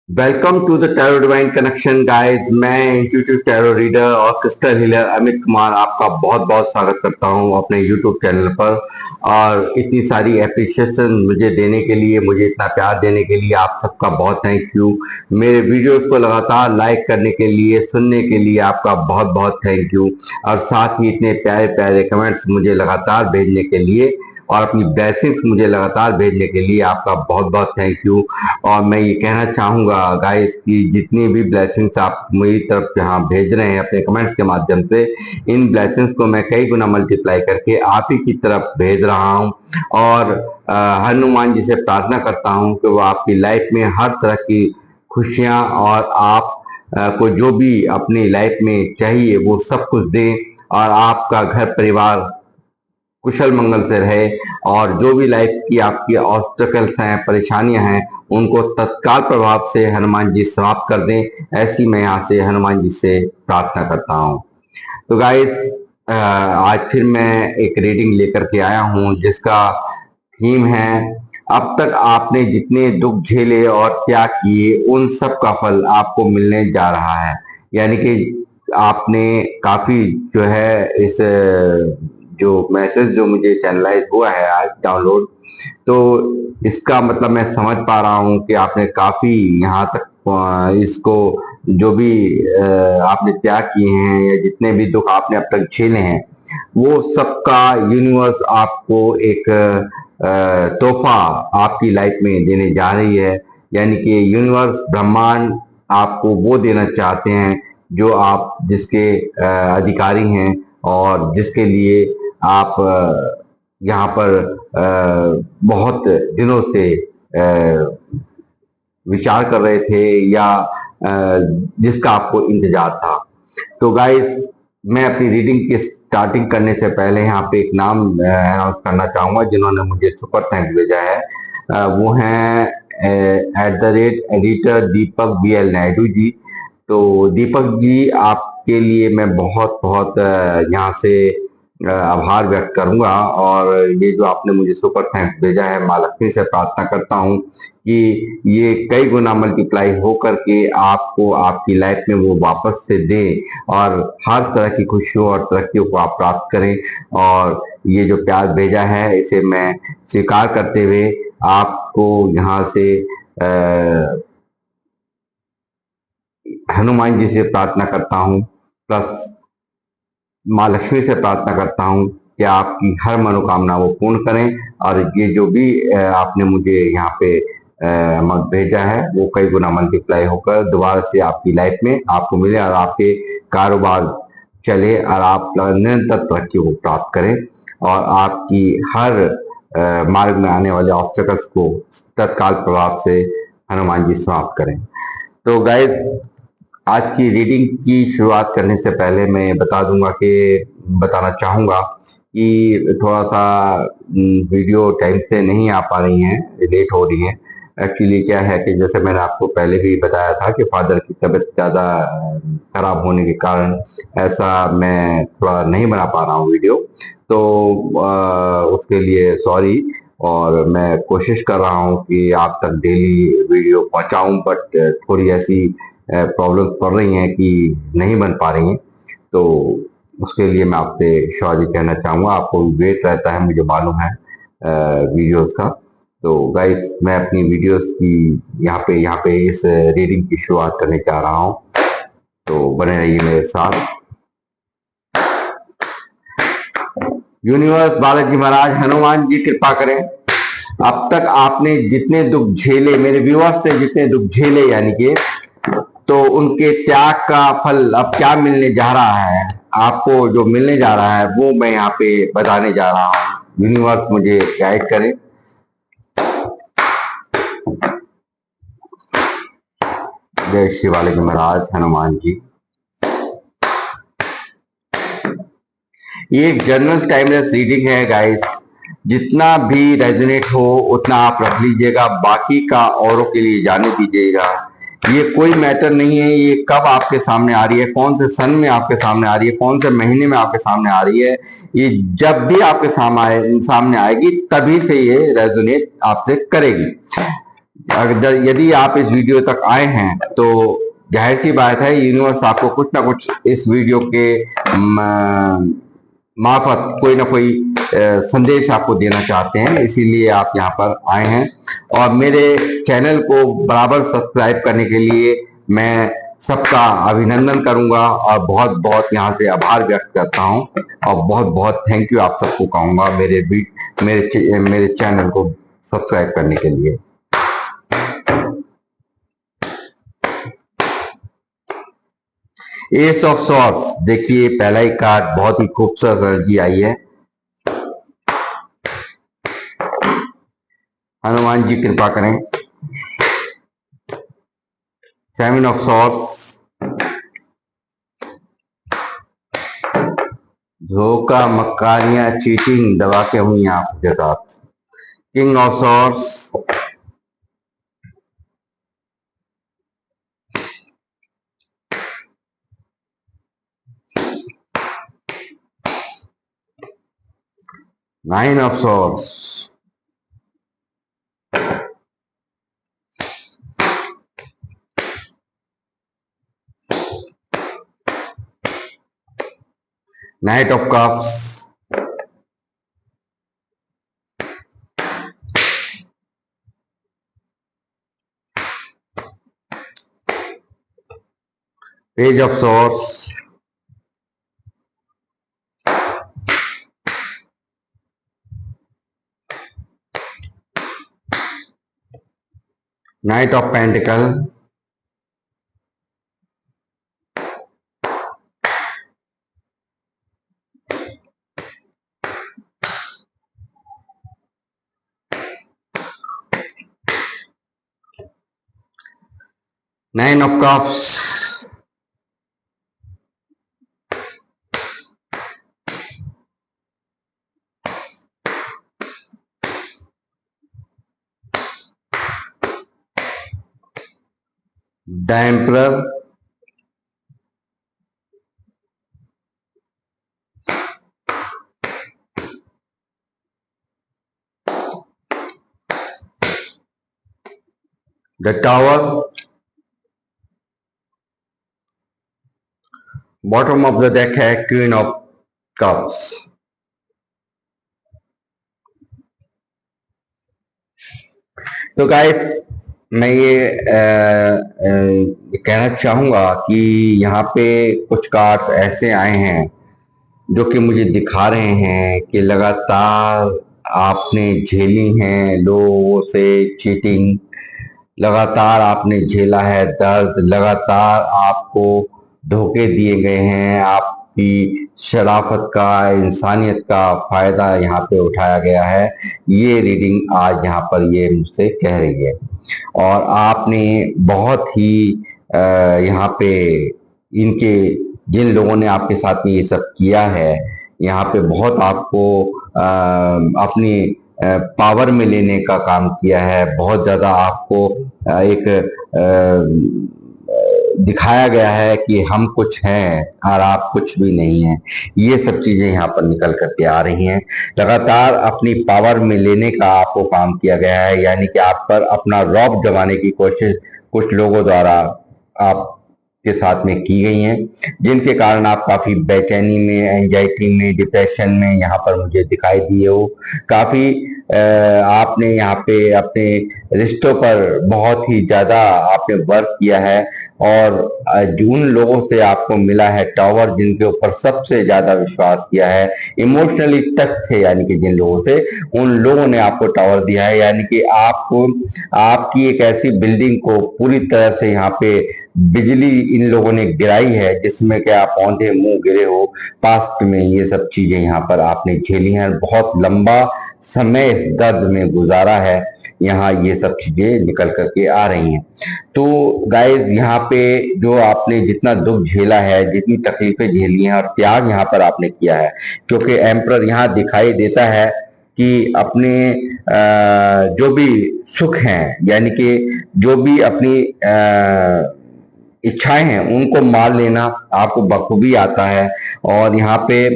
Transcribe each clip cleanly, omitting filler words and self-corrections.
Welcome to the tarot divine connection guys. मैं intuitive tarot reader और crystal healer Amit Kumar आपका बहुत बहुत स्वागत करता हूं अपने यूट्यूब चैनल पर। और इतनी सारी एप्रिसिएशन मुझे देने के लिए, मुझे इतना प्यार देने के लिए आप सबका बहुत थैंक यू। मेरे वीडियोस को लगातार लाइक करने के लिए, सुनने के लिए आपका बहुत बहुत थैंक यू। और साथ ही इतने प्यारे प्यारे कमेंट्स मुझे लगातार भेजने के लिए और अपनी ब्लेसिंग्स मुझे लगातार भेजने के लिए आपका बहुत बहुत थैंक यू। और मैं ये कहना चाहूंगा गाइस कि जितनी भी ब्लेसिंग्स आप मेरी तरफ यहाँ भेज रहे हैं अपने कमेंट्स के माध्यम से, इन ब्लेसिंग्स को मैं कई गुना मल्टीप्लाई करके आप ही की तरफ भेज रहा हूँ। और हनुमान जी से प्रार्थना करता हूँ कि वो आपकी लाइफ में हर तरह की खुशियां और आप को जो भी अपनी लाइफ में चाहिए वो सब कुछ दें, और आपका घर परिवार कुशल मंगल से रहे। और जो भी लाइफ की आपकी ऑब्स्टेकल्स हैं, परेशानियां हैं, उनको तत्काल प्रभाव से हनुमान जी समाप्त कर दें, ऐसी मैं यहाँ से हनुमान जी से प्रार्थना करता हूँ। तो गाइस, आज फिर मैं एक रीडिंग लेकर के आया हूँ जिसका थीम है, अब तक आपने जितने दुख झेले और त्याग किए उन सब का फल आपको मिलने जा रहा है। यानी कि आपने काफी जो है इस जो मैसेज जो मुझे चैनलाइज हुआ है आज डाउनलोड, तो इसका मतलब मैं समझ पा रहा हूँ कि आपने काफी यहाँ तक इसको जो भी आपने त्याग किए हैं या जितने भी दुख आपने अब तक झेले हैं, वो सबका यूनिवर्स आपको एक तोहफा आपकी लाइफ में देने जा रही है। यानी कि यूनिवर्स, ब्रह्मांड आपको वो देना चाहते हैं जो आप जिसके अधिकारी हैं और जिसके लिए आप यहाँ पर बहुत दिनों से विचार कर रहे थे या जिसका आपको इंतजार था। तो गाइस, मैं अपनी रीडिंग की स्टार्टिंग करने से पहले यहाँ पे एक नाम अनाउंस करना चाहूंगा जिन्होंने मुझे सुपर थैंक्स भेजा है। वो हैं @एडिटर दीपक BL नायडू जी। तो दीपक जी, आपके लिए मैं बहुत बहुत यहाँ से आभार व्यक्त करूंगा। और ये जो आपने मुझे सुपर थैंक्स भेजा है, माँ लक्ष्मी से प्रार्थना करता हूँ कि ये कई गुना मल्टीप्लाई होकर के आपको आपकी लाइफ में वो वापस से दे और हर तरह की खुशियों और तरक्कियों को आप प्राप्त करें। और ये जो प्यार भेजा है इसे मैं स्वीकार करते हुए आपको यहाँ से हनुमान जी से प्रार्थना करता हूँ, प्लस माँ लक्ष्मी से प्रार्थना करता हूँ कि आपकी हर मनोकामना वो पूर्ण करें। और ये जो भी आपने मुझे यहाँ पे अमाउंट भेजा है वो कई गुना मल्टीप्लाई होकर दोबारा से आपकी लाइफ में आपको मिले और आपके कारोबार चले और आप निरंतर तरक्की को प्राप्त करें और आपकी हर मार्ग में आने वाले ऑब्स्टेकल्स को तत्काल प्रभाव से हनुमान जी समाप्त करें। तो गाइस, आज की रीडिंग की शुरुआत करने से पहले मैं बताना चाहूंगा कि थोड़ा सा वीडियो टाइम से नहीं आ पा रही हैं, लेट हो रही हैं। एक्चुअली क्या है कि जैसे मैंने आपको पहले भी बताया था कि फादर की तबीयत ज़्यादा खराब होने के कारण ऐसा मैं थोड़ा नहीं बना पा रहा हूँ वीडियो। तो उसके लिए सॉरी। और मैं कोशिश कर रहा हूँ कि आप तक डेली वीडियो पहुंचाऊं, बट थोड़ी ऐसी प्रॉब्लम पड़ रही हैं कि नहीं बन पा रही हैं। तो उसके लिए मैं आपसे सॉरी कहना चाहूँगा। आपको वेट रहता है, मुझे मालूम है वीडियोस का। तो गाइस, मैं अपनी वीडियोस की यहाँ पे इस रीडिंग की शुरुआत करने जा रहा हूँ, तो बने रहिए मेरे साथ। यूनिवर्स, बालाजी महाराज, हनुमान जी कृपा करें। अब तक आपने जितने दुख झेले, मेरे व्यूअर्स से जितने दुख झेले, यानी कि तो उनके त्याग का फल अब क्या मिलने जा रहा है, आपको जो मिलने जा रहा है वो मैं यहाँ पे बताने जा रहा हूँ। यूनिवर्स मुझे गाइड करे। जय शिवालय जी महाराज, हनुमान जी। ये एक जनरल टाइमलेस रीडिंग है गाइस। जितना भी रेजोनेट हो उतना आप रख लीजिएगा, बाकी का औरों के लिए जाने दीजिएगा। ये कोई मैटर नहीं है ये कब आपके सामने आ रही है, कौन से सन में आपके सामने आ रही है, कौन से महीने में आपके सामने आ रही है। ये जब भी आपके सामने आएगी तभी से ये रेजोनेट आपसे करेगी। अगर यदि आप इस वीडियो तक आए हैं तो जाहिर सी बात है यूनिवर्स आपको कुछ ना कुछ इस वीडियो के मार्फत कोई ना कोई संदेश आपको देना चाहते हैं, इसीलिए आप यहाँ पर आए हैं। और मेरे चैनल को बराबर सब्सक्राइब करने के लिए मैं सबका अभिनंदन करूंगा और बहुत बहुत यहाँ से आभार व्यक्त करता हूँ और बहुत बहुत थैंक यू आप सबको कहूंगा मेरे चैनल को सब्सक्राइब करने के लिए। एस ऑफ सॉर्ड्स, देखिए पहला ही कार्ड, बहुत ही खूबसूरत एनर्जी आई है। हनुमान जी कृपा करें। सेवन ऑफ सॉर्ड्स, धोखा, मक्कारियां, चीटिंग, दबा के हुई आपके साथ। King of swords, nine of swords, night of cups, page of swords, night of pentacle, nine of cups, the emperor, the tower, bottom of the deck है क्वीन ऑफ कप्स। तो guys मैं ये कहना चाहूंगा कि यहाँ पे कुछ कार्ड्स ऐसे आए हैं जो कि मुझे दिखा रहे हैं कि लगातार आपने झेली हैं लोगों से चीटिंग, लगातार आपने झेला है दर्द, लगातार आपको धोखे दिए गए हैं, आपकी शराफत का, इंसानियत का फायदा यहाँ पे उठाया गया है। ये रीडिंग आज यहाँ पर ये मुझसे कह रही है और आपने बहुत ही यहाँ पे इनके जिन लोगों ने आपके साथ में ये सब किया है यहाँ पे बहुत आपको अपनी पावर में लेने का काम किया है, बहुत ज्यादा आपको एक दिखाया गया है कि हम कुछ हैं और आप कुछ भी नहीं हैं। ये सब चीजें यहाँ पर निकल करके आ रही हैं। लगातार अपनी पावर में लेने का आपको काम किया गया है, यानी कि आप पर अपना रौब जमाने की कोशिश कुछ लोगों द्वारा आप के साथ में की गई हैं, जिनके कारण आप काफी बेचैनी में, एंजाइटी में, डिप्रेशन में यहाँ पर मुझे दिखाई दिए हो। काफी आपने यहाँ पे अपने रिश्तों पर बहुत ही ज्यादा आपने वर्क किया है और जिन लोगों से आपको मिला है टावर, जिनके ऊपर सबसे ज्यादा विश्वास किया है, इमोशनली टच थे, यानी कि जिन लोगों से, उन लोगों ने आपको टावर दिया है। यानी कि आपको आपकी एक ऐसी बिल्डिंग को पूरी तरह से यहाँ पे बिजली इन लोगों ने गिराई है जिसमें कि आप औंधे मुंह गिरे हो। पास्ट में ये सब चीजें यहाँ पर आपने झेली हैं, बहुत लंबा समय इस दर्द में गुजारा है, यहाँ ये सब चीजें निकल करके आ रही हैं। तो गाइज यहाँ पे जो आपने जितना दुख झेला है, जितनी तकलीफें झेली हैं और त्याग यहाँ पर आपने किया है, क्योंकि एम्परर यहाँ दिखाई देता है कि अपने जो भी सुख हैं, यानी कि जो भी अपनी इच्छाएं हैं उनको मार लेना आपको बखूबी आता है। और यहाँ पे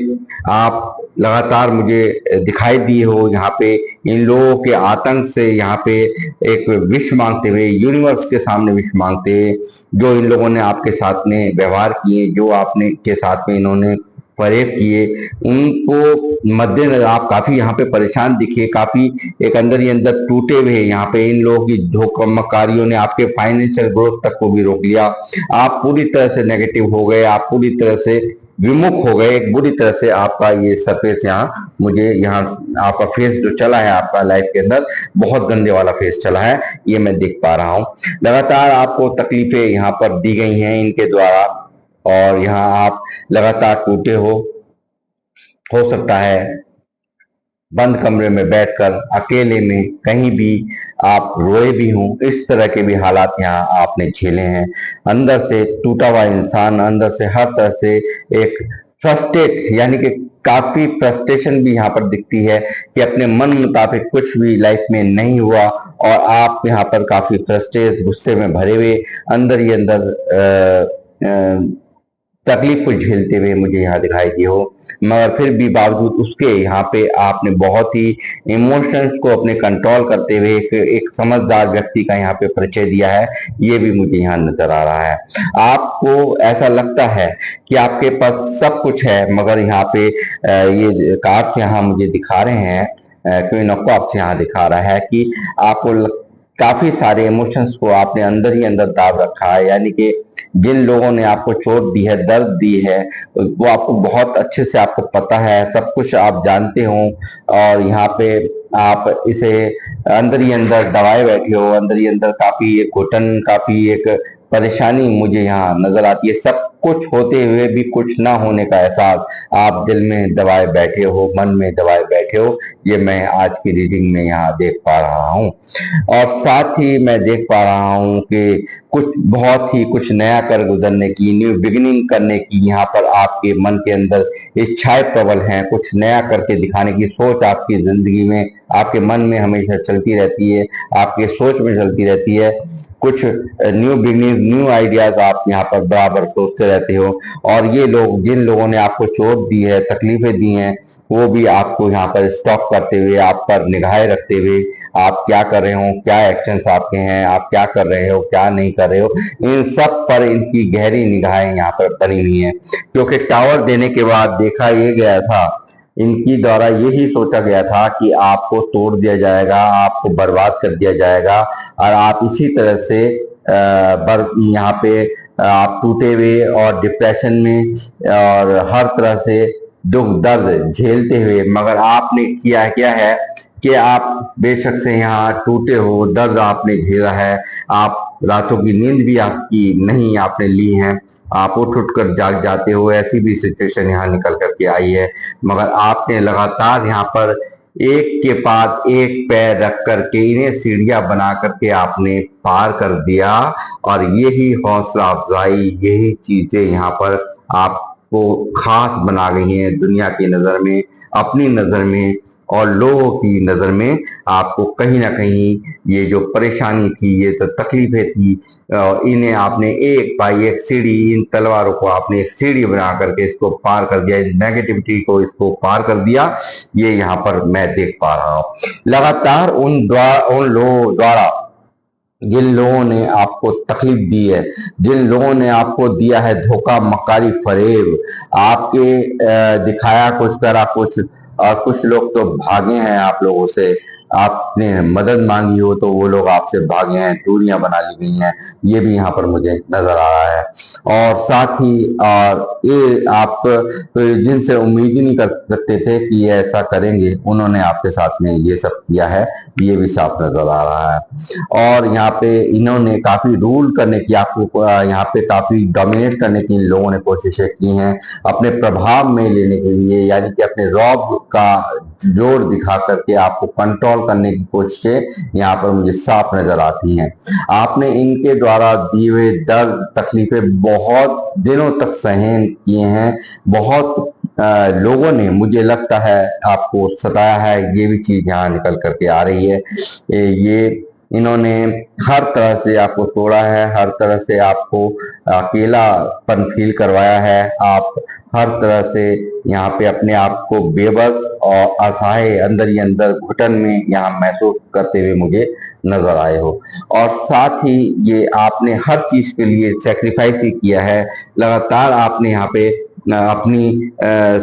आप लगातार मुझे दिखाई दिए हो यहाँ पे इन लोगों के आतंक से, यहाँ पे एक विश मांगते हुए, यूनिवर्स के सामने विश मांगते हुए, जो इन लोगों ने आपके साथ में व्यवहार किए, जो आपने के साथ में इन्होंने फरेब किए, उनको मद्देनजर आप काफी यहाँ पे परेशान दिखे, काफी एक अंदर ही अंदर टूटे हुए। यहाँ पे इन लोगों की धोखाधड़ियों ने आपके फाइनेंशियल ग्रोथ तक को भी रोक लिया। आप पूरी तरह से नेगेटिव हो गए, आप पूरी तरह से विमुख हो गए, एक बुरी तरह से आपका ये सरफेस यहाँ, मुझे यहाँ आपका फेस जो चला है आपका लाइफ के अंदर, बहुत गंदे वाला फेस चला है, ये मैं देख पा रहा हूँ। लगातार आपको तकलीफें यहाँ पर दी गई हैं इनके द्वारा, और यहाँ आप लगातार टूटे हो सकता है बंद कमरे में बैठकर अकेले में कहीं भी आप रोए भी हों, इस तरह के भी हालात यहाँ आपने झेले हैं। अंदर से टूटा हुआ इंसान, अंदर से हर तरह से एक फ्रस्ट्रेट, यानी कि काफी फ्रस्ट्रेशन भी यहाँ पर दिखती है कि अपने मन मुताबिक कुछ भी लाइफ में नहीं हुआ, और आप यहाँ पर काफी फ्रस्ट्रेट, गुस्से में भरे हुए, अंदर ही अंदर तकलीफ को झेलते हुए मुझे यहाँ दिखाई दिए हो। मगर फिर भी बावजूद उसके यहाँ पे आपने बहुत ही इमोशंस को अपने कंट्रोल करते हुए एक समझदार व्यक्ति का यहाँ पे परिचय दिया है, ये भी मुझे यहाँ नजर आ रहा है। आपको ऐसा लगता है कि आपके पास सब कुछ है, मगर यहाँ पे ये कार्ड्स यहाँ मुझे दिखा रहे हैं, क्वीन ऑफ कप्स यहाँ दिखा रहा है कि आपको काफी सारे इमोशंस को आपने अंदर ही अंदर दाब रखा है, यानी कि जिन लोगों ने आपको चोट दी है, दर्द दी है, वो आपको बहुत अच्छे से आपको पता है, सब कुछ आप जानते हो, और यहाँ पे आप इसे अंदर ही अंदर दबाए बैठे हो, अंदर ही अंदर काफी एक घुटन, काफी एक परेशानी मुझे यहाँ नजर आती है। सब कुछ होते हुए भी कुछ ना होने का एहसास आप दिल में दबाए बैठे हो, मन में दबाए बैठे हो, ये मैं आज की रीडिंग में यहाँ देख पा रहा हूँ। और साथ ही मैं देख पा रहा हूँ कि कुछ बहुत ही कुछ नया कर गुजरने की, न्यू बिगिनिंग करने की यहाँ पर आपके मन के अंदर इच्छाएं प्रबल हैं। कुछ नया करके दिखाने की सोच आपकी जिंदगी में, आपके मन में हमेशा चलती रहती है, आपके सोच में चलती रहती है। कुछ न्यू बिगनिंग, न्यू आइडियाज आप यहाँ पर बराबर सोचते रहते हो, और ये लोग, जिन लोगों ने आपको चोट दी है, तकलीफें दी हैं, वो भी आपको यहाँ पर स्टॉप करते हुए, आप पर निगाहें रखते हुए, आप क्या कर रहे हो, क्या एक्शंस आपके हैं, आप क्या कर रहे हो, क्या नहीं कर रहे हो, इन सब पर इनकी गहरी निगाहें यहाँ पर बनी हुई हैं। क्योंकि टावर देने के बाद देखा ये गया था, इनकी द्वारा यही सोचा गया था कि आपको तोड़ दिया जाएगा, आपको बर्बाद कर दिया जाएगा, और आप इसी तरह से यहाँ पे आप टूटे हुए और डिप्रेशन में और हर तरह से दुख दर्द झेलते हुए, मगर आपने किया क्या है कि आप बेशक से यहाँ टूटे हो, दर्द आपने झेला है, आप रातों की नींद भी आपकी नहीं आपने ली है, आप उठ कर जाग जाते हो, ऐसी भी सिचुएशन यहाँ निकल करके आई है, मगर आपने लगातार यहाँ पर एक के बाद एक पैर रख करके इन्हें सीढ़ियां बना करके आपने पार कर दिया। और यही हौसला अफजाई, यही चीजें यहाँ पर आपको खास बना गई हैं दुनिया की नजर में, अपनी नजर में, और लोगों की नजर में। आपको कहीं ना कहीं ये जो परेशानी थी, ये तो तकलीफें थी, इन्हें आपने एक बाई एक सीढ़ी, इन तलवारों को आपने एक सीढ़ी बना करके इसको पार कर दिया, नेगेटिविटी को इसको पार कर दिया, ये यहाँ पर मैं देख पा रहा हूँ। लगातार उन लोगों द्वारा, जिन लोगों ने आपको तकलीफ दी है, जिन लोगों ने आपको दिया है धोखा, मकारी, फरेब, आपके दिखाया कुछ, करा कुछ, और कुछ लोग तो भागे हैं आप लोगों से, आपने मदद मांगी हो तो वो लोग आपसे भागे हैं, दूरियां बना ली गई हैं, ये भी यहाँ पर मुझे नजर आ रहा है। और साथ ही और ये आप जिनसे उम्मीद ही नहीं कर सकते थे कि ये ऐसा करेंगे, उन्होंने आपके साथ में ये सब किया है, ये भी साफ नजर आ रहा है। और यहाँ पे इन्होंने काफी रूल करने की, आपको यहाँ पे काफी डोमिनेट करने की इन लोगों ने कोशिशें की हैं, अपने प्रभाव में लेने के लिए, यानी कि अपने रौब का जोर दिखा करके आपको कंट्रोल करने की कोशिशें यहाँ पर मुझे साफ नजर आती हैं। आपने इनके द्वारा दिए हुए दर्द, तकलीफें बहुत दिनों तक सहन किए हैं, बहुत लोगों ने, मुझे लगता है, आपको सताया है, ये भी चीज यहाँ निकल करके आ रही है। ये इन्होंने हर तरह से आपको तोड़ा है, हर तरह से आपको अकेलापन फील करवाया है। आप हर तरह से यहाँ पे अपने आप को बेबस और असहाय अंदर ही अंदर घुटन में यहाँ महसूस करते हुए मुझे नजर आए हो। और साथ ही ये आपने हर चीज के लिए सेक्रीफाइस ही किया है। लगातार आपने यहाँ पे अपनी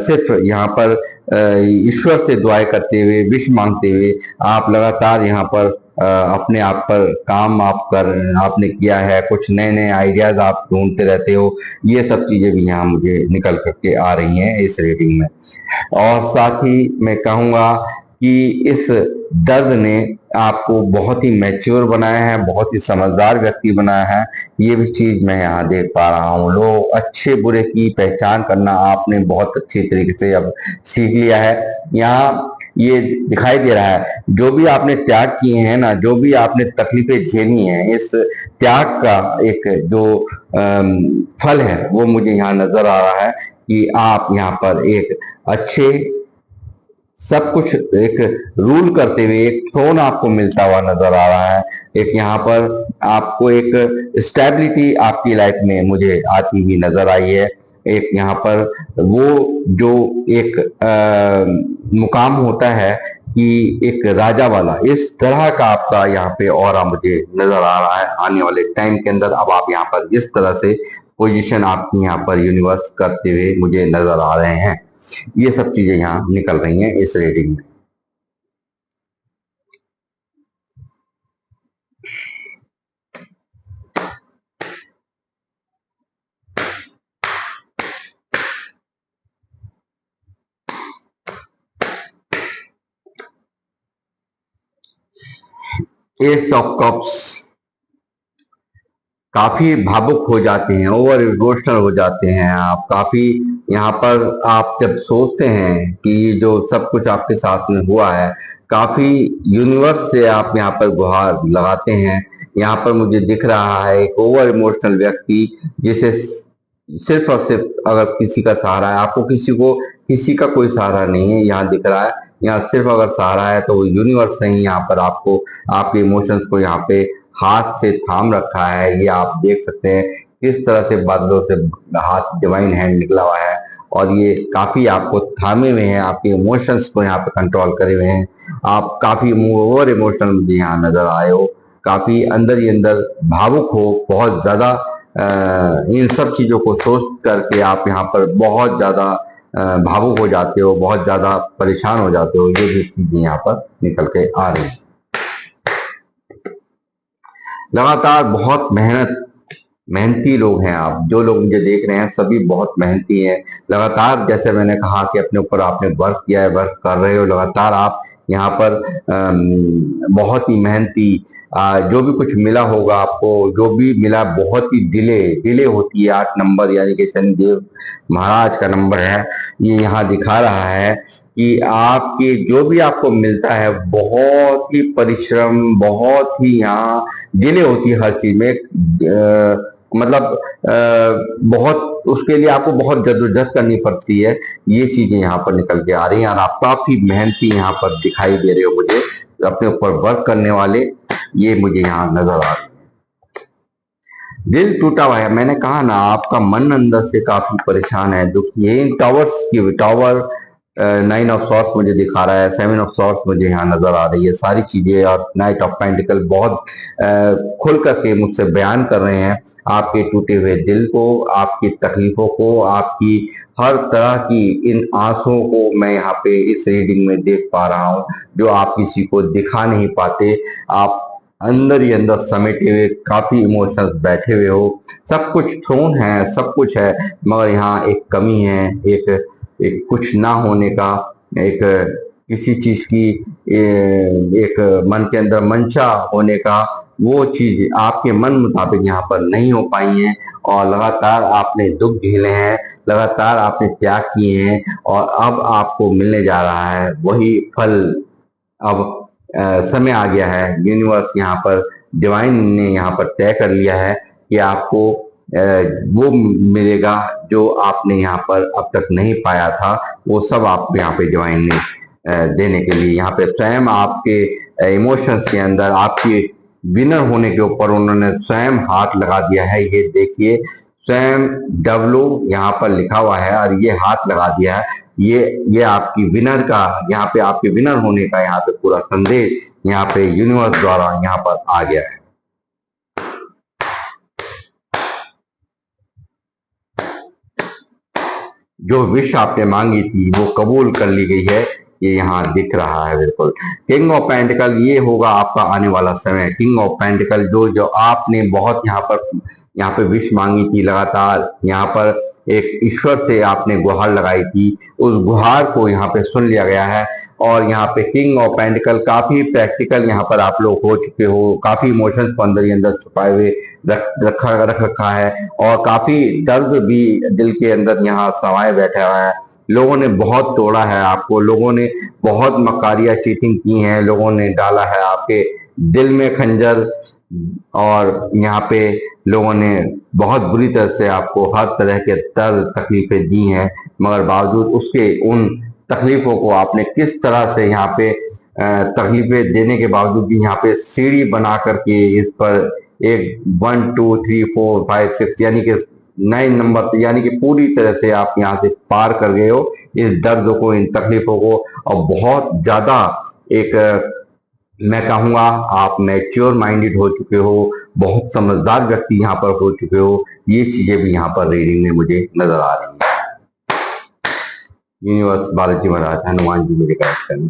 सिर्फ यहाँ पर ईश्वर से दुआएं करते हुए, विश मांगते हुए आप लगातार यहाँ पर अपने आप पर काम आपने किया है। कुछ नए नए आइडियाज आप ढूंढते रहते हो। ये सब चीजें भी यहाँ मुझे निकल करके आ रही हैं इस रीडिंग में। और साथ ही मैं कहूंगा कि इस दर्द ने आपको बहुत ही मैच्योर बनाया है, बहुत ही समझदार व्यक्ति बनाया है। ये भी चीज मैं यहाँ देख पा रहा हूँ। लोग अच्छे बुरे की पहचान करना आपने बहुत अच्छी तरीके से अब सीख लिया है। यहाँ ये दिखाई दे रहा है, जो भी आपने त्याग किए हैं ना, जो भी आपने तकलीफें झेली हैं, इस त्याग का एक जो फल है वो मुझे यहाँ नजर आ रहा है कि आप यहाँ पर एक अच्छे सब कुछ एक रूल करते हुए एक थ्रोन आपको मिलता हुआ नजर आ रहा है। एक यहाँ पर आपको एक स्टेबिलिटी आपकी लाइफ में मुझे आती हुई नजर आई है। एक यहाँ पर वो जो एक मुकाम होता है कि एक राजा वाला, इस तरह का आपका यहाँ पे ऑरा मुझे नजर आ रहा है। आने वाले टाइम के अंदर अब आप यहाँ पर इस तरह से पोजीशन आपकी यहाँ पर यूनिवर्स करते हुए मुझे नजर आ रहे हैं। ये सब चीजें यहाँ निकल रही हैं इस रीडिंग में। एस ऑफ कप्स, काफी भावुक हो जाते हैं, ओवर इमोशनल हो जाते हैं आप। काफी यहाँ पर आप जब सोचते हैं कि जो सब कुछ आपके साथ में हुआ है, काफी यूनिवर्स से आप यहाँ पर गुहार लगाते हैं। यहाँ पर मुझे दिख रहा है एक ओवर इमोशनल व्यक्ति जिसे सिर्फ और सिर्फ अगर किसी का सहारा है, आपको किसी का कोई सहारा नहीं है यहाँ दिख रहा है। यहाँ सिर्फ अगर सहारा है तो वो यूनिवर्स ने ही यहाँ पर आपको आपके इमोशंस को यहाँ पे हाथ से थाम रखा है। ये आप देख सकते हैं किस तरह से बादलों से हाथ डिवाइन हैंड निकला हुआ है और ये काफी आपको थामे हुए हैं, आपके इमोशंस को यहाँ पे कंट्रोल करे हुए हैं। आप काफी ओवर इमोशनल मुझे यहाँ नजर आए हो, काफी अंदर ही अंदर भावुक हो, बहुत ज्यादा इन सब चीजों को सोच करके आप यहाँ पर बहुत ज्यादा भावुक हो जाते हो, बहुत ज्यादा परेशान हो जाते हो। ये भी चीजें यहाँ पर निकल के आ रही हैं। लगातार बहुत मेहनती लोग हैं आप, जो लोग मुझे देख रहे हैं सभी बहुत मेहनती हैं। लगातार जैसे मैंने कहा कि अपने ऊपर आपने वर्क किया है, वर्क कर रहे हो लगातार आप यहाँ पर बहुत ही मेहनती। जो भी कुछ मिला होगा आपको, जो भी मिला बहुत ही डिले होती है। 8 नंबर यानी कि शनिदेव महाराज का नंबर है, ये यहाँ दिखा रहा है कि आपके जो भी आपको मिलता है बहुत ही परिश्रम, बहुत ही यहाँ डिले होती है हर चीज में। मतलब बहुत उसके लिए आपको बहुत जद्दोजहद करनी पड़ती है। ये चीजें यहाँ पर निकल के आ रही हैं और आप काफी मेहनती यहाँ पर दिखाई दे रहे हो मुझे, अपने ऊपर वर्क करने वाले, ये मुझे यहाँ नजर आ रही है। दिल टूटा हुआ है, मैंने कहा ना आपका मन अंदर से काफी परेशान है, दुखी है। इन टावर 9 ऑफ सॉर्ड्स मुझे दिखा रहा है, 7 ऑफ सॉर्ड्स मुझे यहाँ नजर आ रही है। सारी चीजें और नाइट ऑफ पेंटिकल बहुत खुल करके मुझसे बयान कर रहे हैं आपके टूटे हुए दिल को, आपकी तकलीफों को, आपकी हर तरह की इन आंसुओं को मैं यहाँ पे इस रीडिंग में देख पा रहा हूँ, जो आप किसी को दिखा नहीं पाते। आप अंदर ही अंदर समेटे हुए काफी इमोशंस बैठे हुए हो। सब कुछ थ्रोन है, सब कुछ है, मगर यहाँ एक कमी है, एक कुछ ना होने का, एक किसी चीज की एक मन के अंदर मंशा होने का, वो चीज आपके मन मुताबिक यहाँ पर नहीं हो पाई है। और लगातार आपने दुख झेले हैं, लगातार आपने त्याग किए हैं और अब आपको मिलने जा रहा है वही फल। अब समय आ गया है, यूनिवर्स यहाँ पर डिवाइन ने यहाँ पर तय कर लिया है कि आपको वो मिलेगा जो आपने यहाँ पर अब तक नहीं पाया था। वो सब आपको यहाँ पे डिवाइन ने देने के लिए यहाँ पे स्वयं आपके इमोशंस के अंदर, आपकी विनर होने के ऊपर उन्होंने स्वयं हाथ लगा दिया है। ये देखिए, स्वयं डब्लू यहाँ पर लिखा हुआ है और ये हाथ लगा दिया है। ये आपकी विनर का, यहाँ पे आपके विनर होने का यहाँ पे पूरा संदेश यहाँ पे यूनिवर्स द्वारा यहाँ पर आ गया है। जो विश आपने मांगी थी वो कबूल कर ली गई है, ये यहाँ दिख रहा है बिल्कुल। किंग ऑफ पेंटिकल, ये होगा आपका आने वाला समय। किंग ऑफ पेंटिकल, जो जो आपने बहुत यहाँ पे विश मांगी थी, लगातार यहाँ पर एक ईश्वर से आपने गुहार लगाई थी, उस गुहार को यहाँ पे सुन लिया गया है। और यहाँ पे किंग ऑफ पेंटिकल काफी प्रैक्टिकल यहाँ पर आप लोग हो चुके हो, काफी इमोशंस को अंदर ही अंदर छुपाए हुए रख रखा है, और काफी दर्द भी दिल के अंदर यहाँ समाये बैठा हुआ है। लोगों ने बहुत तोड़ा है आपको, लोगों ने बहुत मकारियां चीटिंग की हैं, लोगों ने डाला है आपके दिल में खंजर, और यहाँ पे लोगों ने बहुत बुरी तरह से आपको हर तरह के दर्द तकलीफें दी हैं, मगर बावजूद उसके उन तकलीफों को आपने किस तरह से यहाँ पे तकलीफें देने के बावजूद भी यहाँ पे सीढ़ी बना करके इस पर एक 1 2 3 4 5 6 यानी कि 9 नंबर, यानी कि पूरी तरह से आप यहाँ से पार कर गए हो इस दर्द को, इन तकलीफों को। और बहुत ज्यादा एक मैं कहूंगा आप मैच्योर माइंडेड हो चुके हो, बहुत समझदार व्यक्ति यहाँ पर हो चुके हो। ये चीजें भी यहाँ पर रीडिंग में मुझे नजर आ रही है। यूनिवर्स, बालाजी महाराज, हनुमान जी मेरे कनेक्शन।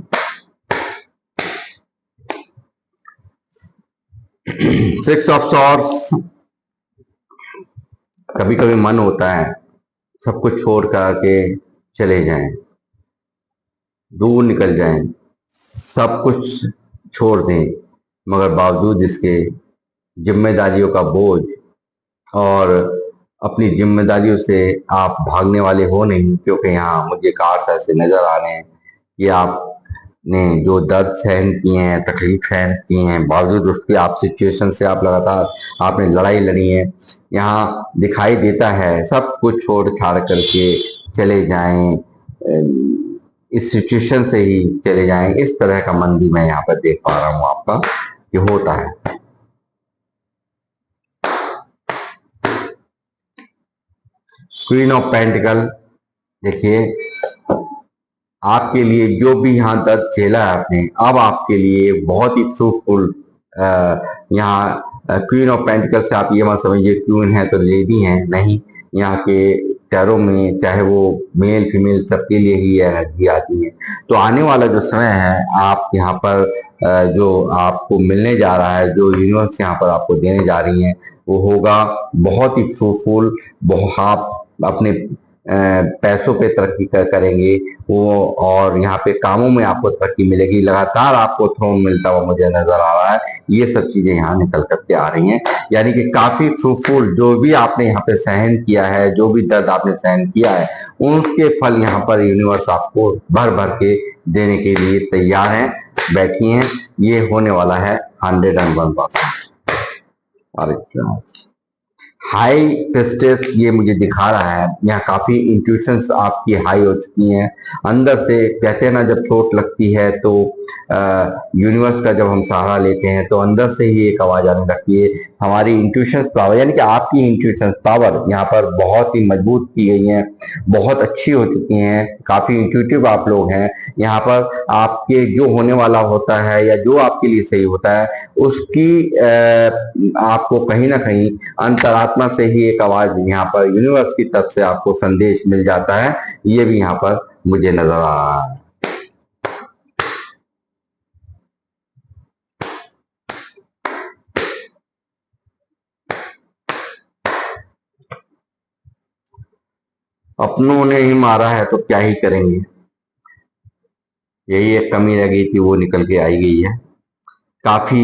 6 ऑफ सॉर्ड्स, कभी कभी मन होता है सब कुछ छोड़ करके चले जाएं, दूर निकल जाएं, सब कुछ छोड़ दें, मगर बावजूद इसके जिम्मेदारियों का बोझ और अपनी जिम्मेदारियों से आप भागने वाले हो नहीं। क्योंकि यहाँ मुझे कार्ड्स ऐसे नजर आ रहे हैं कि आपने जो दर्द सहन किए हैं, तकलीफ सहन किए हैं, बावजूद उसकी आप सिचुएशन से आप लगातार आपने लड़ाई लड़ी है। यहाँ दिखाई देता है सब कुछ छोड़ छाड़ करके चले जाएं, इस सिचुएशन से ही चले जाएं, इस तरह का मन भी मैं यहाँ पर देख पा रहा हूँ आपका कि होता है। क्वीन ऑफ पेंटिकल, देखिए आपके लिए जो भी यहाँ दर्द झेला है आपने, अब आपके लिए बहुत ही फ्रूटफुल यहाँ क्वीन ऑफ पेंटिकल से आप ये मत समझिए क्वीन है तो लेडी है, नहीं। यहाँ के टैरो में चाहे वो मेल फीमेल सबके लिए ही एनर्जी आती है। तो आने वाला जो समय है, आप यहाँ पर जो आपको मिलने जा रहा है, जो यूनिवर्स यहाँ पर आपको देने जा रही है, वो होगा बहुत ही फ्रूटफुल। बहुत आप अपने पैसों पे तरक्की करेंगे वो, और यहाँ पे कामों में आपको तरक्की मिलेगी, लगातार आपको थ्रोन मिलता हुआ मुझे नजर आ रहा है। ये सब चीजें यहाँ निकल करके आ रही हैं, यानी कि काफी फ्रूटफुल जो भी आपने यहाँ पे सहन किया है, जो भी दर्द आपने सहन किया है, उनके फल यहाँ पर यूनिवर्स आपको भर भर के देने के लिए तैयार है, बैठी हैं। ये होने वाला है 101%। हाई प्रेस्टेस ये मुझे दिखा रहा है, यहाँ काफी इंट्यूशंस आपकी हाई हो चुकी हैं अंदर से। कहते हैं ना, जब चोट लगती है तो यूनिवर्स का जब हम सहारा लेते हैं तो अंदर से ही एक आवाज आने लगती है। हमारी इंट्यूशंस पावर, यानी कि आपकी इंट्यूशंस पावर यहाँ पर बहुत ही मजबूत की गई है, बहुत अच्छी हो चुकी हैं, काफी इंट्यूटिव आप लोग हैं। यहाँ पर आपके जो होने वाला होता है या जो आपके लिए सही होता है, उसकी आपको कहीं ना कहीं अंतरात्मा से ही एक आवाज यहाँ पर यूनिवर्स की तरफ से आपको संदेश मिल जाता है। ये भी यहाँ पर मुझे नजर आ रहा है। अपनों ने ही मारा है तो क्या ही करेंगे, यही एक कमी रह गई थी, वो निकल के आई गई है। काफी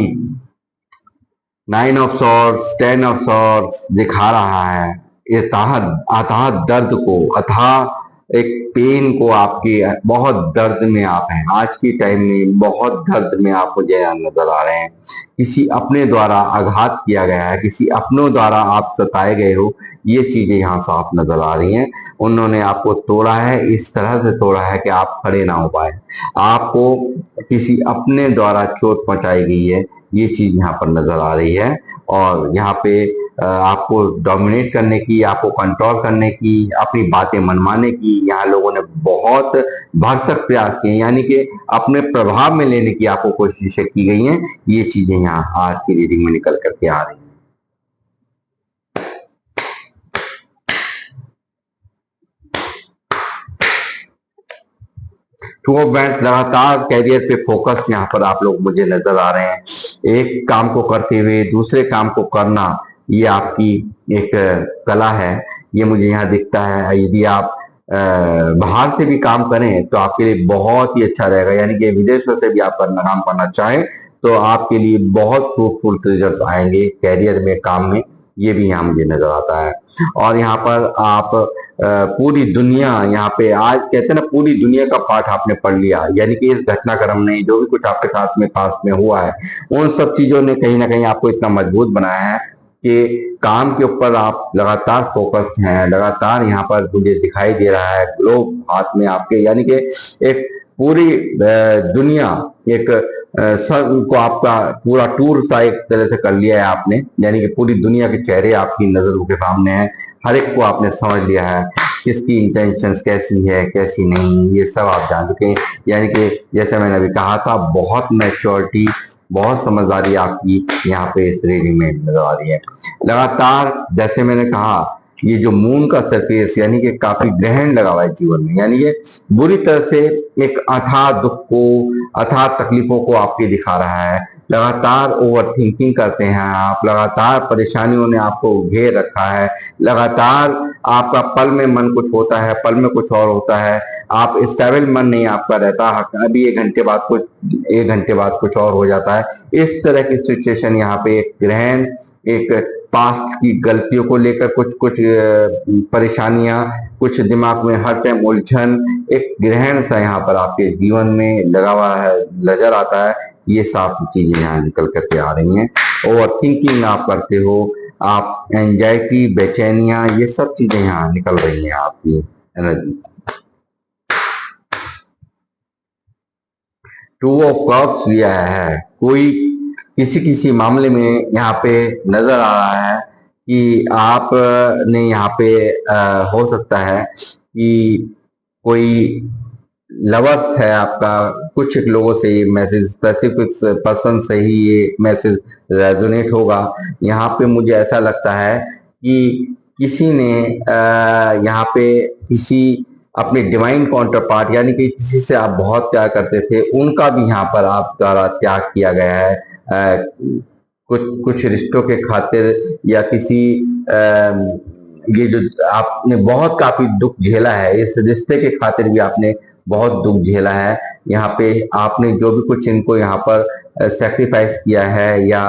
9 ऑफ सॉर्ड्स, 10 ऑफ सॉर्ड्स दिखा रहा है अथाह दर्द को, अथाह एक पेन को। आपकी बहुत दर्द में आप हैं आज की टाइम में, बहुत दर्द में आप मुझे नजर आ रहे हैं। किसी अपने द्वारा आघात किया गया है, किसी अपनों द्वारा आप सताए गए हो, ये चीजें यहाँ साफ नजर आ रही हैं। उन्होंने आपको तोड़ा है, इस तरह से तोड़ा है कि आप खड़े ना हो पाए। आपको किसी अपने द्वारा चोट पहुंचाई गई है, ये चीज यहाँ पर नजर आ रही है। और यहाँ पे आपको डोमिनेट करने की, आपको कंट्रोल करने की, अपनी बातें मनवाने की यहाँ लोगों ने बहुत भरसक प्रयास किए, यानी कि अपने प्रभाव में लेने की आपको कोशिशें की गई हैं। ये चीजें यहाँ आज की रीडिंग में निकल करके आ रही हैं। टू ऑफ बैंड्स, लगातार कैरियर पे फोकस यहाँ पर आप लोग मुझे नजर आ रहे हैं। एक काम को करते हुए दूसरे काम को करना, ये आपकी एक कला है, ये मुझे यहाँ दिखता है। यदि आप बाहर से भी काम करें तो आपके लिए बहुत ही अच्छा रहेगा, यानी कि विदेशों से भी आप काम करना चाहें तो आपके लिए बहुत फ्रूटफुल रिजल्ट आएंगे कैरियर में, काम में। ये भी यहाँ मुझे नजर आता है। और यहाँ पर आप पूरी दुनिया, यहाँ पे आज कहते हैं ना, पूरी दुनिया का पाठ आपने पढ़ लिया, यानी कि इस घटनाक्रम ने जो भी कुछ आपके साथ में पास में हुआ है, उन सब चीजों ने कहीं ना कहीं आपको इतना मजबूत बनाया है कि काम के ऊपर आप लगातार फोकस्ड हैं। लगातार यहाँ पर मुझे दिखाई दे रहा है ग्लोब हाथ में आपके, यानी कि एक पूरी दुनिया, एक सब को आपका पूरा टूर सा एक तरह से कर लिया है आपने, यानी कि पूरी दुनिया के चेहरे आपकी नजरों के सामने हैं। हर एक को आपने समझ लिया है, किसकी इंटेंशंस कैसी है कैसी नहीं, ये सब आप जान चुके हैं। यानी कि जैसे मैंने अभी कहा था, बहुत मैच्योरिटी, बहुत समझदारी आपकी यहाँ पे इस रीडिंग में नजर आ रही है। लगातार जैसे मैंने कहा, ये जो मून का सरफेस, यानी कि काफी ग्रहण लगा हुआ है जीवन में, यानी कि बुरी तरह से एक अथाह दुख को, अथाह तकलीफों को आपके दिखा रहा है। लगातार ओवर थिंकिंग करते हैं आप, लगातार परेशानियों ने आपको घेर रखा है, लगातार आपका पल में मन कुछ होता है, पल में कुछ और होता है। आप स्टेबल मन नहीं आपका रहता, अभी 1 घंटे बाद कुछ, 1 घंटे बाद कुछ और हो जाता है। इस तरह की सिचुएशन यहाँ पे एक ग्रहण, एक पास्ट की गलतियों को लेकर कुछ कुछ परेशानियां, कुछ दिमाग में हर टाइम उलझन, एक ग्रहण सा यहाँ पर आपके जीवन में लगा हुआ है, नजर आता है। ये साफ चीजें यहाँ निकल करके आ रही हैं। ओवर थिंकिंग आप करते हो, आप एंजाइटी, बेचैनियां, ये सब चीजें यहाँ निकल रही हैं आपकी एनर्जी। टू ऑफ कप्स भी आया है। कोई किसी किसी मामले में यहाँ पे नजर आ रहा है कि आप ने यहाँ पे हो सकता है कि कोई लवर्स है आपका, कुछ लोगों से ये मैसेज, स्पेसिफिक पर्सन से ही ये मैसेज रेजोनेट होगा। यहाँ पे मुझे ऐसा लगता है कि किसी ने यहाँ पे किसी अपने डिवाइन काउंटर पार्ट, यानी कि किसी से आप बहुत प्यार करते थे, उनका भी यहाँ पर आप द्वारा त्याग किया गया है। कुछ कुछ रिश्तों के खातिर, या किसी ये जो आपने बहुत काफी दुख झेला है, इस रिश्ते के खातिर भी आपने बहुत दुख झेला है। यहाँ पे आपने जो भी कुछ इनको यहाँ पर सेक्रीफाइस किया है, या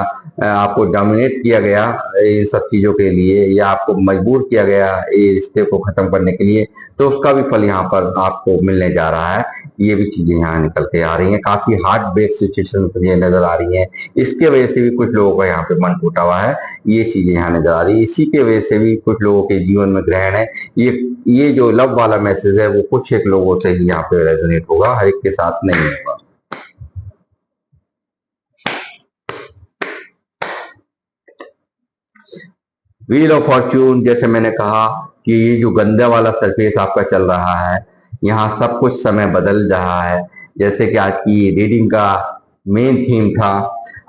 आपको डोमिनेट किया गया इन सब चीजों के लिए, या आपको मजबूर किया गया ये रिश्ते को खत्म करने के लिए, तो उसका भी फल यहाँ पर आपको मिलने जा रहा है। ये भी चीजें यहाँ निकल के आ रही हैं। काफी हार्ट ब्रेक सिचुएशन मुझे नजर आ रही है। इसके वजह से भी कुछ लोगों का यहाँ पे मन टूटा हुआ है, ये चीजें यहाँ नजर आ रही है। इसी के वजह से भी कुछ लोगों के जीवन में ग्रहण है। ये जो लव वाला मैसेज है वो कुछ एक लोगों से ही यहाँ पे रेजोनेट होगा, हर एक के साथ नहीं होगा। व्हील ऑफ फॉर्च्यून, जैसे मैंने कहा कि ये जो गंदा वाला सरफेस आपका चल रहा है, यहाँ सब कुछ समय बदल रहा है। जैसे कि आज की रीडिंग का मेन थीम था,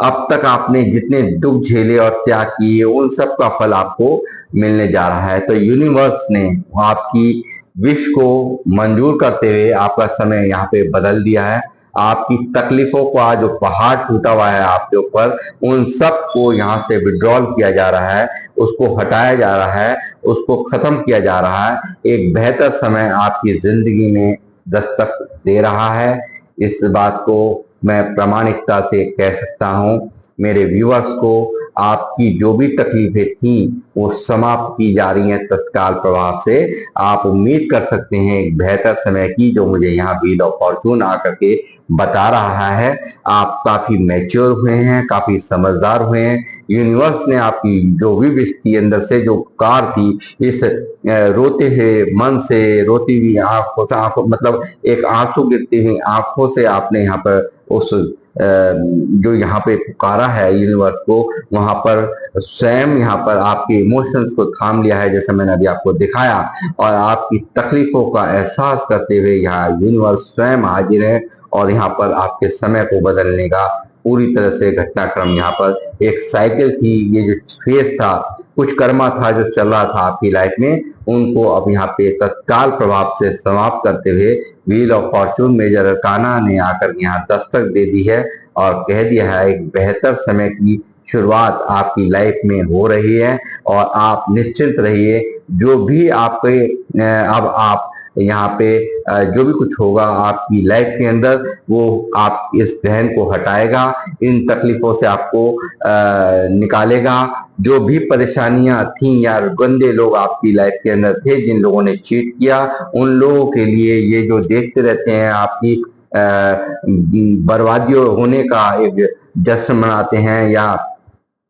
अब तक आपने जितने दुख झेले और त्याग किए, उन सब का फल आपको मिलने जा रहा है। तो यूनिवर्स ने आपकी विश को मंजूर करते हुए आपका समय यहाँ पे बदल दिया है। आपकी तकलीफों का जो पहाड़ टूटा हुआ है आपके ऊपर, उन सब को यहाँ से विड्रॉल किया जा रहा है, उसको हटाया जा रहा है, उसको खत्म किया जा रहा है। एक बेहतर समय आपकी जिंदगी में दस्तक दे रहा है। इस बात को मैं प्रामाणिकता से कह सकता हूं। मेरे व्यूअर्स को आपकी जो भी तकलीफें थी वो समाप्त की जा रही हैं तत्काल प्रभाव से। आप उम्मीद कर सकते हैं एक बेहतर समय की, जो मुझे यहाँ व्हील ऑफ फॉर्चून आकर के बता रहा है। आप काफी मैच्योर हुए हैं, काफी समझदार हुए हैं। यूनिवर्स ने आपकी जो भी विश थी, अंदर से जो कार थी, इस रोते हुए मन से, रोती हुई आंखों से, मतलब एक आंसू गिरती हुई आंखों से आपने यहाँ पर उस जो यहाँ पे पुकारा है यूनिवर्स को, वहां पर स्वयं यहाँ पर आपके इमोशंस को थाम लिया है, जैसे मैंने अभी आपको दिखाया, और आपकी तकलीफों का एहसास करते हुए यहाँ यूनिवर्स स्वयं हाजिर है और यहाँ पर आपके समय को बदलने का पूरी तरह से घटनाक्रम यहाँ पर एक साइकिल थी, ये जो फेज था, कुछ कर्मा था जो चल रहा था आपकी लाइफ में, उनको अब यहाँ पे तत्काल प्रभाव से समाप्त करते हुए wheel of fortune major arcana ने आकर यहाँ दस्तक दे दी है और कह दिया है एक बेहतर समय की शुरुआत आपकी लाइफ में हो रही है और आप निश्चिंत रहिए। जो भी आपके अब आप यहाँ पे जो भी कुछ होगा आपकी लाइफ के अंदर, वो आप इस ग्रहण को हटाएगा, इन तकलीफों से आपको निकालेगा। जो भी परेशानियां थी या गंदे लोग आपकी लाइफ के अंदर थे, जिन लोगों ने चीट किया, उन लोगों के लिए ये जो देखते रहते हैं आपकी बर्बादियों होने का एक जश्न मनाते हैं, या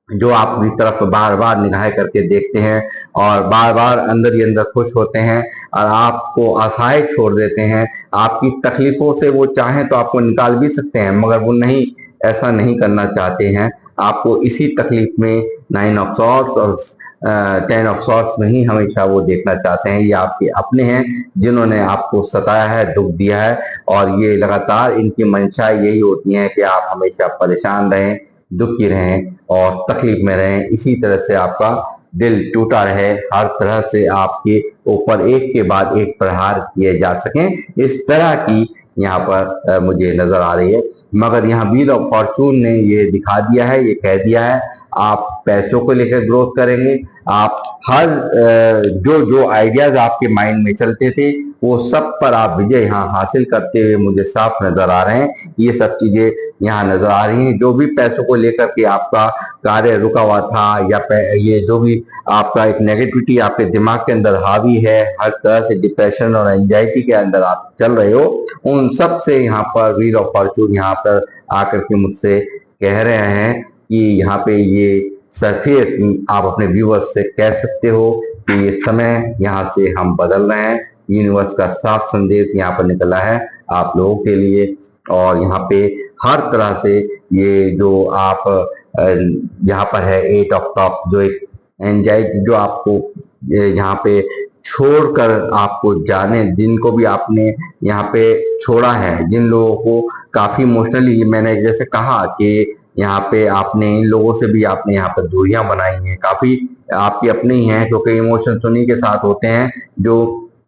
जो आपकी तरफ बार बार निगाहें करके देखते हैं और बार बार अंदर ही अंदर खुश होते हैं और आपको आशाएं छोड़ देते हैं। आपकी तकलीफों से वो चाहें तो आपको निकाल भी सकते हैं, मगर वो नहीं, ऐसा नहीं करना चाहते हैं। आपको इसी तकलीफ में 9 ऑफ सॉर्ड्स और 10 ऑफ सॉर्ड्स में ही हमेशा वो देखना चाहते हैं। ये आपके अपने हैं जिन्होंने आपको सताया है, दुख दिया है, और ये लगातार इनकी मंशा यही होती है कि आप हमेशा परेशान रहें, दुखी रहें और तकलीफ में रहें। इसी तरह से आपका दिल टूटा रहे, हर तरह से आपके ऊपर एक के बाद एक प्रहार किए जा सकें, इस तरह की यहाँ पर मुझे नजर आ रही है। मगर यहाँ व्हील ऑफ फॉर्चून ने ये दिखा दिया है, ये कह दिया है आप पैसों को लेकर ग्रोथ करेंगे। आप हर जो जो आइडियाज आपके माइंड में चलते थे, वो सब पर आप विजय यहाँ हासिल करते हुए मुझे साफ नजर आ रहे हैं। ये सब चीजें यहाँ नजर आ रही हैं। जो भी पैसों को लेकर के आपका कार्य रुका हुआ था, या ये जो भी आपका एक नेगेटिविटी आपके दिमाग के अंदर हावी है, हर तरह से डिप्रेशन और एंजाइटी के अंदर आप चल रहे हो, उन सब से यहाँ पर व्हील ऑफ फॉर्चून यहाँ पर आकर के मुझसे कह रहे हैं कि यहाँ पे ये सरफेस आप अपने व्यूवर्स से कह सकते हो कि ये समय यहाँ से हम बदल रहे हैं। यूनिवर्स का साफ संदेश यहाँ पर निकला है आप लोगों के लिए, और यहाँ पे हर तरह से ये जो आप यहाँ पर है 8 ऑफ कप, जो एक एंजाइटी जो आपको यहाँ पे छोड़कर आपको जाने, जिनको भी आपने यहाँ पे छोड़ा है, जिन लोगों को काफी इमोशनली, मैंने जैसे कहा कि यहाँ पे आपने इन लोगों से भी आपने यहाँ पर दूरियां बनाई हैं, काफी आपके अपने ही हैं, क्योंकि इमोशंस उन्हीं के साथ होते हैं जो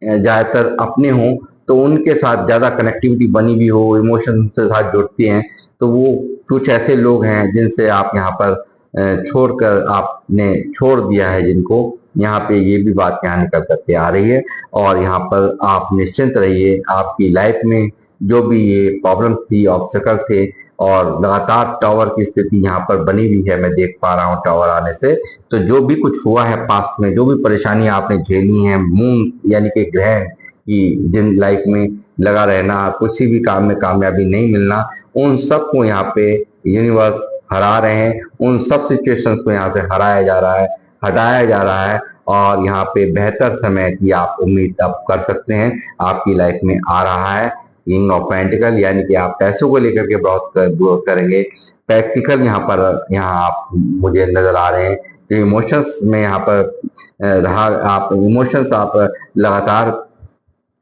ज्यादातर अपने हों, तो उनके साथ ज्यादा कनेक्टिविटी बनी भी हो, इमोशन के साथ जुड़ती हैं। तो वो कुछ ऐसे लोग हैं जिनसे आप यहाँ पर छोड़कर आपने छोड़ दिया है, जिनको यहाँ पे ये भी बात यहाँ निकल करके आ रही है। और यहाँ पर आप निश्चिंत रहिए, आपकी लाइफ में जो भी ये प्रॉब्लम थी, ऑब्स्टेकल थे, और लगातार टावर की स्थिति यहाँ पर बनी हुई है, मैं देख पा रहा हूँ टावर आने से। तो जो भी कुछ हुआ है पास्ट में, जो भी परेशानी आपने झेली है, मून यानी कि ग्रहण की जिन लाइफ में लगा रहना, कुछ भी काम में कामयाबी नहीं मिलना, उन सब को यहाँ पे यूनिवर्स हरा रहे हैं। उन सब सिचुएशंस को यहाँ से हराया जा रहा है, हटाया जा रहा है, और यहाँ पे बेहतर समय की आप उम्मीद अब कर सकते हैं, आपकी लाइफ में आ रहा है। किंग ऑफ पेंटिकल, यानी कि आप पैसों को लेकर के बहुत ग्रोथ करेंगे। प्रैक्टिकल यहाँ आप मुझे नजर आ रहे हैं, जो इमोशंस में यहाँ पर रहा, आप इमोशंस आप लगातार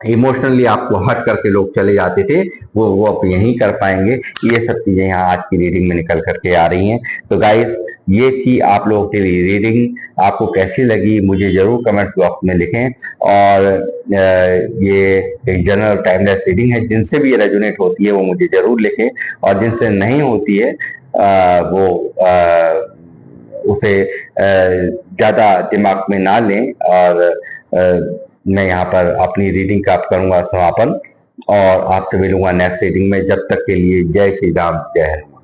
इमोशनली आपको हट करके लोग चले जाते थे, वो अब यही कर पाएंगे। ये सब चीजें यहाँ आज की रीडिंग में निकल करके आ रही हैं। तो गाइस, ये थी आप लोगों के लिए रीडिंग। आपको कैसी लगी मुझे जरूर कमेंट बॉक्स में लिखें। और ये एक जनरल टाइमलेस रीडिंग है, जिनसे भी ये रेजोनेट होती है वो मुझे जरूर लिखें, और जिनसे नहीं होती है वो उसे ज्यादा दिमाग में ना लें। और मैं यहाँ पर अपनी रीडिंग का करूंगा समापन, और आपसे मिलूंगा नेक्स्ट रीडिंग में। जब तक के लिए जय श्री राम, जय हनुमान।